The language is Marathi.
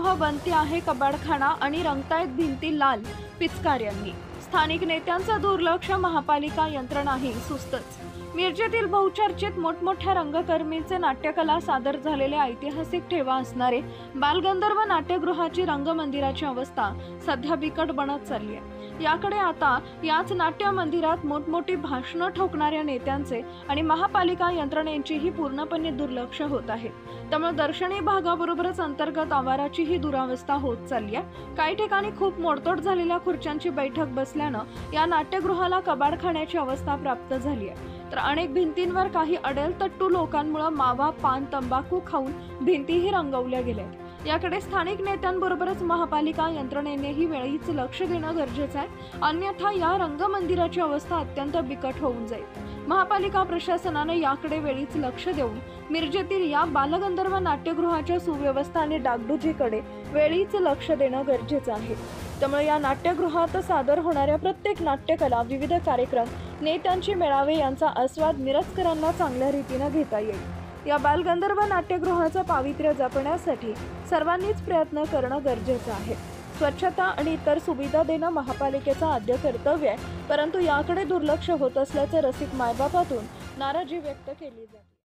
नाट्यगृह बनते आहे कबाडखाना आणि रंगतायत भिंती लाल पिचकाऱ्यांनी। स्थानिक नेत्यांचं दुर्लक्ष, महापालिका यंत्रणाही सुस्तच। मिरजेतील बहुचर्चित मोठमोठ्या रंगकर्मींचे नाट्यकला सादर झालेले ऐतिहासिक ठेवा असणारे बालगंधर्व नाट्यगृहाची रंगमंदिराची अवस्था सध्या बिकट बनत चालली आहे। याकडे आता याच नाट्य मंदिरात मोठमोठी भाषणं ठोकणाऱ्या नेत्यांचे आणि महापालिका यंत्रणेचीही पूर्णपणे दुर्लक्ष होत आहे। त्यामुळे दर्शनी भागाबरोबरच अंतर्गत आवाराचीही दुरावस्था होत चालली आहे। काही ठिकाणी खूप मोडतोड झालेल्या खुर्च्यांची बैठक बसल्यानं या नाट्यगृहाला कबाडखान्याची अवस्था प्राप्त झाली आहे। तर अनेक भिंतींवर काही अडेलतट्टू लोकांमुळे मावा, पान, तंबाखू खाऊन भिंतीही रंगवल्या गेल्या। याकडे स्थानिक नेत्यांबरोबरच महापालिका यंत्रणेनेही वेळीच लक्ष देणं गरजेचं आहे, अन्यथा या रंगमंदिराची अवस्था अत्यंत बिकट होऊन जाईल। महापालिका प्रशासनाने याकडे वेळीच लक्ष देऊन मिरजेतील या बालगंधर्व नाट्यगृहाच्या सुव्यवस्था आणि डागडुजीकडे वेळीच लक्ष देणं गरजेचं आहे। त्यामुळे या नाट्यगृहात सादर होणाऱ्या प्रत्येक नाट्यकला, विविध कार्यक्रम, नेत्यांचे मेळावे यांचा आस्वाद मिरजकरांना चांगल्या रीतीने घेता येईल। या बालगंधर्व नाट्यगृहाचं पावित्र्य जपण्यासाठी सर्वांनीच प्रयत्न करणं गरजेचं आहे। स्वच्छता आणि इतर सुविधा देणं महापालिकेचं आद्य कर्तव्य आहे, परंतु याकडे दुर्लक्ष होत असल्याचे रसिक मायबापातून नाराजी व्यक्त केली जाते।